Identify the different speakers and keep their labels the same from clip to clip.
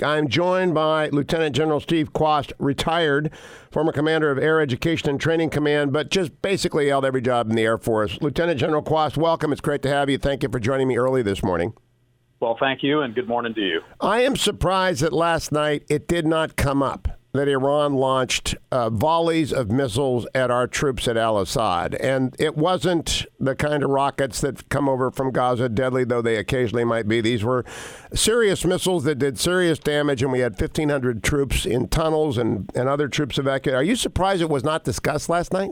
Speaker 1: I'm joined by Lieutenant General Steve Kwast, retired, former commander of Air Education and Training Command, but just basically held every job in the Air Force. Lieutenant General Kwast, welcome. It's great to have you. Thank you for joining me early this morning.
Speaker 2: Well, thank you, and good morning to you.
Speaker 1: I am surprised that last night it did not come up that Iran launched volleys of missiles at our troops at Al-Assad. And it wasn't the kind of rockets that come over from Gaza, deadly though they occasionally might be. These were serious missiles that did serious damage, and we had 1,500 troops in tunnels and other troops evacuated. Are you surprised it was not discussed last night?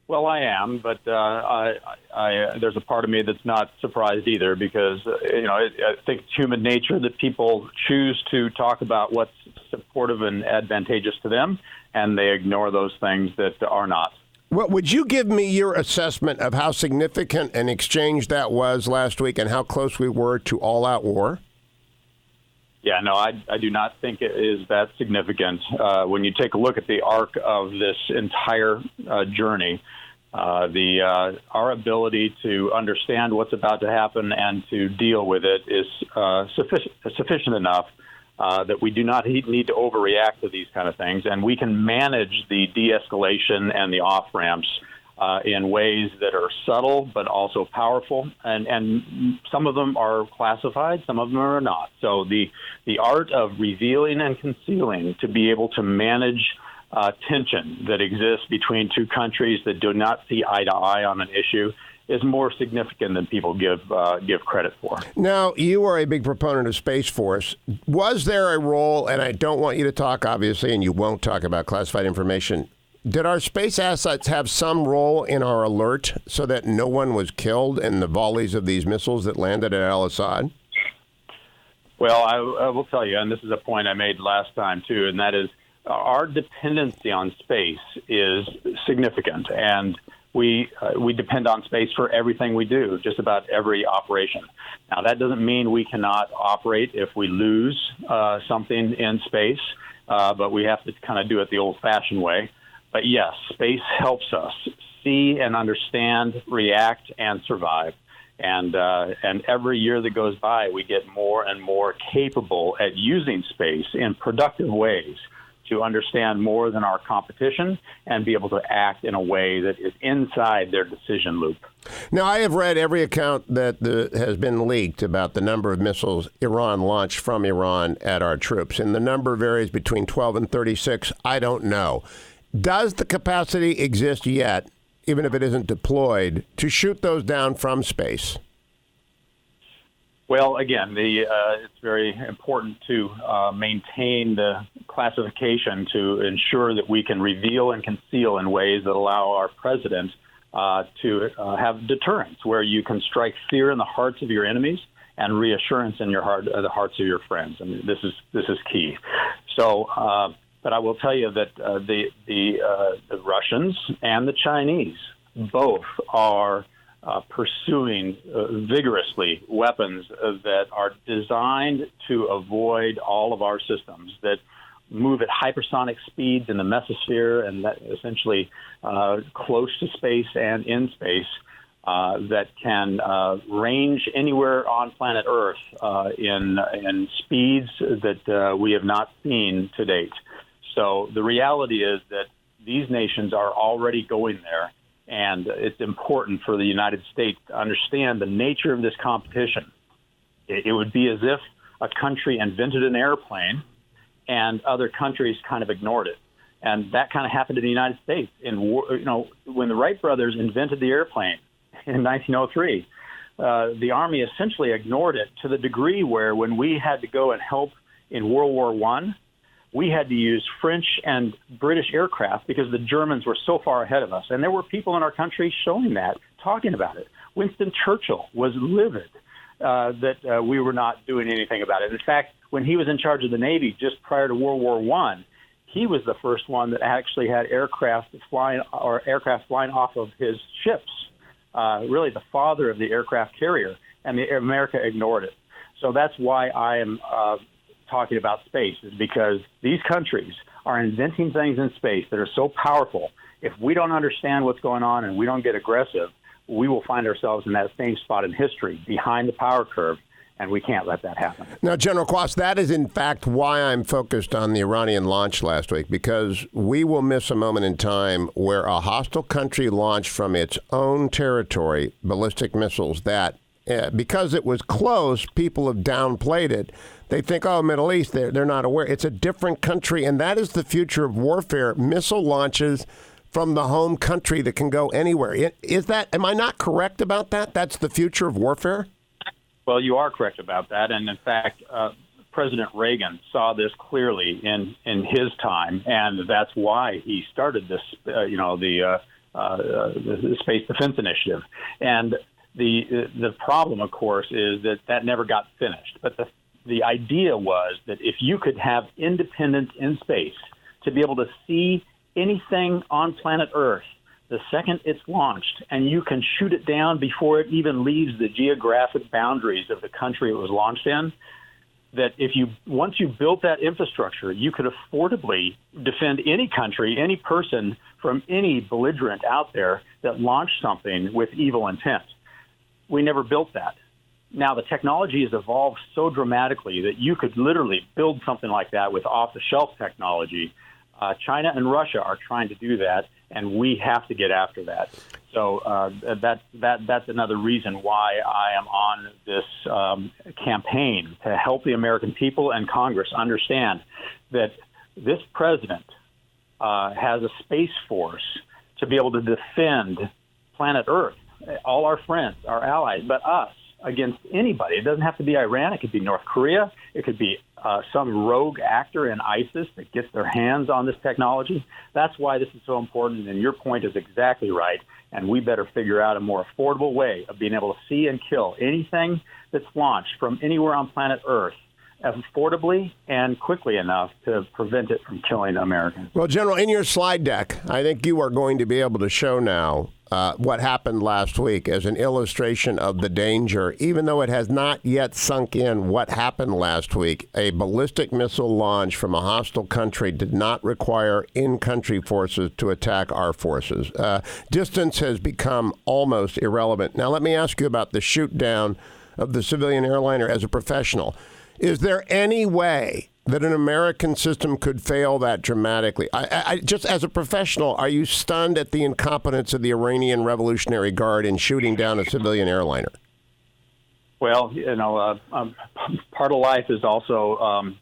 Speaker 2: Well, I am, but there's a part of me that's not surprised either because, I think it's human nature that people choose to talk about what's supportive and advantageous to them, and they ignore those things that are not.
Speaker 1: Well, would you give me your assessment of how significant an exchange that was last week and how close we were to all-out war?
Speaker 2: Yeah, no, I do not think it is that significant. When you take a look at the arc of this entire journey, our ability to understand what's about to happen and to deal with it is sufficient enough that we do not need to overreact to these kind of things, and we can manage the de-escalation and the off-ramps in ways that are subtle but also powerful, and some of them are classified, some of them are not. So the art of revealing and concealing to be able to manage tension that exists between two countries that do not see eye to eye on an issue is more significant than people give credit for.
Speaker 1: Now, you are a big proponent of Space Force. Was there a role, and I don't want you to talk, obviously, and you won't talk about classified information, did our space assets have some role in our alert so that no one was killed in the volleys of these missiles that landed at Al-Assad?
Speaker 2: Well, I will tell you, and this is a point I made last time, too, and that is our dependency on space is significant, and we depend on space for everything we do, just about every operation. Now, that doesn't mean we cannot operate if we lose something in space, but we have to kind of do it the old-fashioned way. But yes, space helps us see and understand, react, and survive. And every year that goes by, we get more and more capable at using space in productive ways to understand more than our competition and be able to act in a way that is inside their decision loop.
Speaker 1: Now, I have read every account that has been leaked about the number of missiles Iran launched from Iran at our troops, and the number varies between 12 and 36. I don't know. Does the capacity exist yet, even if it isn't deployed, to shoot those down from space?
Speaker 2: Well, again, it's very important to maintain the classification to ensure that we can reveal and conceal in ways that allow our president to have deterrence, where you can strike fear in the hearts of your enemies and reassurance in the hearts of your friends. I mean, this is key. So, but I will tell you that the Russians and the Chinese both are pursuing vigorously weapons that are designed to avoid all of our systems, that move at hypersonic speeds in the mesosphere and that essentially close to space and in space, that can range anywhere on planet Earth in speeds that we have not seen to date. So the reality is that these nations are already going there. And it's important for the United States to understand the nature of this competition. It would be as if a country invented an airplane and other countries kind of ignored it. And that kind of happened in the United States. When the Wright brothers invented the airplane in 1903, the Army essentially ignored it to the degree where when we had to go and help in World War I, we had to use French and British aircraft because the Germans were so far ahead of us. And there were people in our country showing that, talking about it. Winston Churchill was livid that we were not doing anything about it. In fact, when he was in charge of the Navy just prior to World War I, he was the first one that actually had aircraft flying off of his ships, really the father of the aircraft carrier, and America ignored it. So that's why I am talking about space, is because these countries are inventing things in space that are so powerful. If we don't understand what's going on and we don't get aggressive, we will find ourselves in that same spot in history behind the power curve. and we can't let that happen.
Speaker 1: Now, General Kwast, that is in fact why I'm focused on the Iranian launch last week, because we will miss a moment in time where a hostile country launched from its own territory ballistic missiles that, because it was close, people have downplayed it. They think, oh, Middle East, they're not aware. It's a different country, and that is the future of warfare, missile launches from the home country that can go anywhere. Am I not correct about that? That's the future of warfare?
Speaker 2: Well, you are correct about that. And in fact, President Reagan saw this clearly in his time, and that's why he started this, the Space Defense Initiative. And the problem, of course, is that never got finished. But the idea was that if you could have independence in space to be able to see anything on planet Earth the second it's launched, and you can shoot it down before it even leaves the geographic boundaries of the country it was launched in, that once you built that infrastructure, you could affordably defend any country, any person from any belligerent out there that launched something with evil intent. We never built that. Now, the technology has evolved so dramatically that you could literally build something like that with off-the-shelf technology. China and Russia are trying to do that, and we have to get after that. So that's another reason why I am on this campaign to help the American people and Congress understand that this president has a space force to be able to defend planet Earth, all our friends, our allies, but us against anybody. It doesn't have to be Iran. It could be North Korea. It could be some rogue actor in ISIS that gets their hands on this technology. That's why this is so important, and your point is exactly right. And we better figure out a more affordable way of being able to see and kill anything that's launched from anywhere on planet Earth affordably and quickly enough to prevent it from killing Americans.
Speaker 1: Well, General, in your slide deck, I think you are going to be able to show now what happened last week as an illustration of the danger, even though it has not yet sunk in what happened last week. A ballistic missile launch from a hostile country did not require in-country forces to attack our forces. Distance has become almost irrelevant. Now, let me ask you about the shoot down of the civilian airliner as a professional. Is there any way that an American system could fail that dramatically? I just as a professional, are you stunned at the incompetence of the Iranian Revolutionary Guard in shooting down a civilian airliner?
Speaker 2: Well, part of life is also,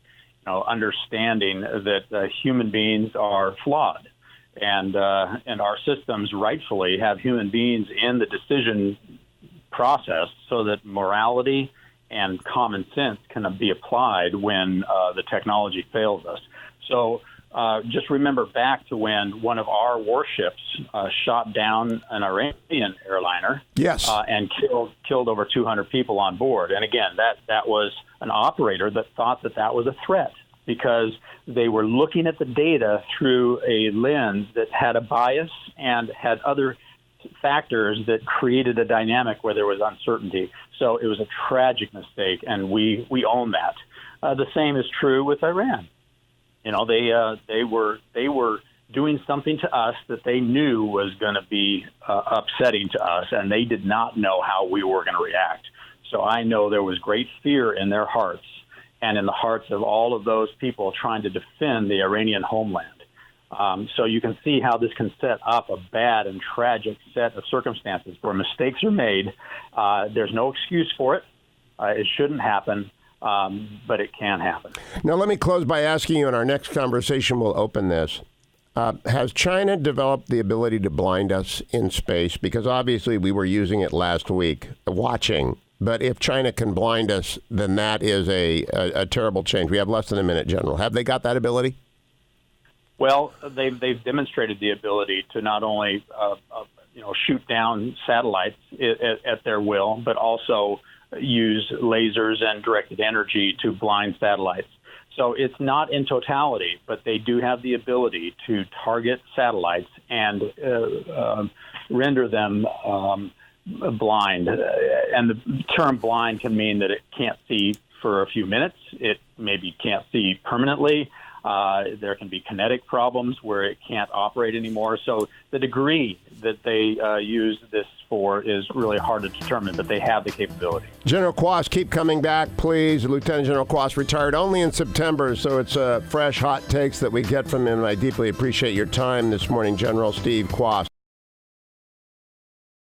Speaker 2: understanding that human beings are flawed, and our systems rightfully have human beings in the decision process so that morality and common sense can be applied when the technology fails us. So just remember back to when one of our warships shot down an Iranian airliner,
Speaker 1: yes,
Speaker 2: and killed over 200 people on board. And again, that was an operator that thought that was a threat because they were looking at the data through a lens that had a bias and had other factors that created a dynamic where there was uncertainty. So it was a tragic mistake, and we own that. The same is true with Iran. They were doing something to us that they knew was going to be upsetting to us, and they did not know how we were going to react. So I know there was great fear in their hearts and in the hearts of all of those people trying to defend the Iranian homeland. So you can see how this can set up a bad and tragic set of circumstances where mistakes are made. There's no excuse for it. It shouldn't happen, but it can happen.
Speaker 1: Now, let me close by asking you, in our next conversation, we'll open this. Has China developed the ability to blind us in space? Because obviously we were using it last week, watching. But if China can blind us, then that is a terrible change. We have less than a minute, General. Have they got that ability?
Speaker 2: Well, they've demonstrated the ability to not only shoot down satellites at their will, but also use lasers and directed energy to blind satellites. So it's not in totality, but they do have the ability to target satellites and render them blind. And the term blind can mean that it can't see for a few minutes. It maybe can't see permanently. There can be kinetic problems where it can't operate anymore. So the degree that they use this for is really hard to determine, but they have the capability.
Speaker 1: General Kwast, keep coming back, please. Lieutenant General Kwast retired only in September, so it's fresh, hot takes that we get from him. I deeply appreciate your time this morning, General Steve Kwast.